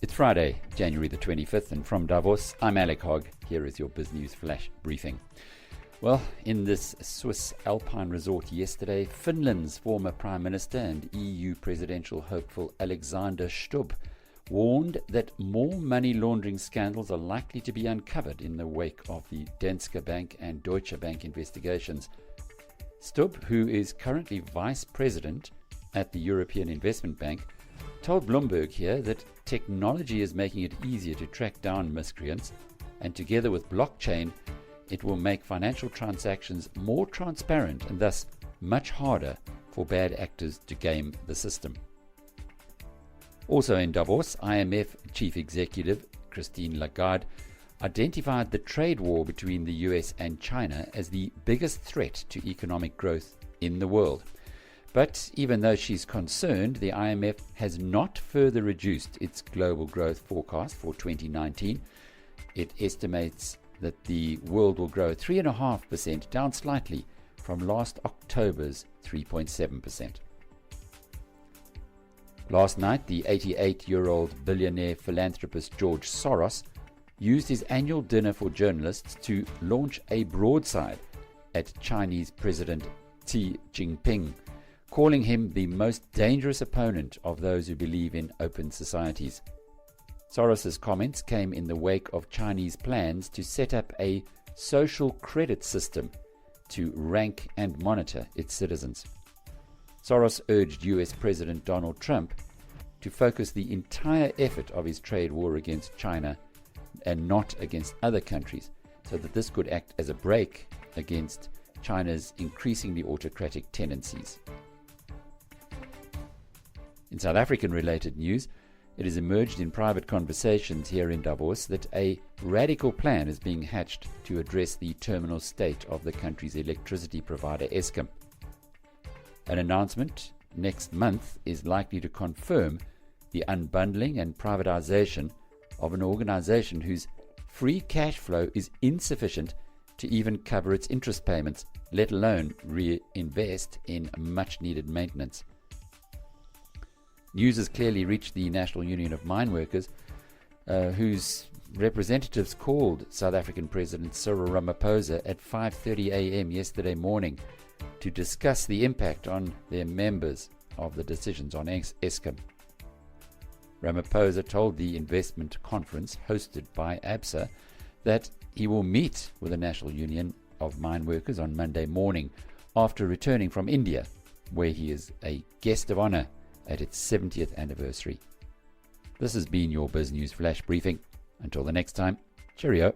It's Friday, January the 25th, and from Davos, I'm Alec Hogg. Here is your Biz News Flash Briefing. Well, in this Swiss alpine resort yesterday, Finland's former Prime Minister and EU presidential hopeful Alexander Stubb warned that more money laundering scandals are likely to be uncovered in the wake of the Danske Bank and Deutsche Bank investigations. Stubb, who is currently vice president at the European Investment Bank, told Bloomberg here that technology is making it easier to track down miscreants, and together with blockchain, it will make financial transactions more transparent and thus much harder for bad actors to game the system. Also in Davos, IMF chief executive Christine Lagarde identified the trade war between the US and China as the biggest threat to economic growth in the world. But even though she's concerned, the IMF has not further reduced its global growth forecast for 2019. It estimates that the world will grow 3.5%, down slightly from last October's 3.7%. Last night, the 88-year-old billionaire philanthropist George Soros used his annual dinner for journalists to launch a broadside at Chinese President Xi Jinping, calling him the most dangerous opponent of those who believe in open societies. Soros's comments came in the wake of Chinese plans to set up a social credit system to rank and monitor its citizens. Soros urged US President Donald Trump to focus the entire effort of his trade war against China and not against other countries, so that this could act as a brake against China's increasingly autocratic tendencies. In South African-related news, it has emerged in private conversations here in Davos that a radical plan is being hatched to address the terminal state of the country's electricity provider, Eskom. An announcement next month is likely to confirm the unbundling and privatization of an organization whose free cash flow is insufficient to even cover its interest payments, let alone reinvest in much-needed maintenance. News has clearly reached the National Union of Mineworkers, whose representatives called South African President Cyril Ramaphosa at 5:30 a.m. yesterday morning to discuss the impact on their members of the decisions on Eskom. Ramaphosa told the investment conference hosted by ABSA that he will meet with the National Union of Mineworkers on Monday morning after returning from India, where he is a guest of honor at its 70th anniversary. This has been your Biz News Flash Briefing. Until the next time, cheerio.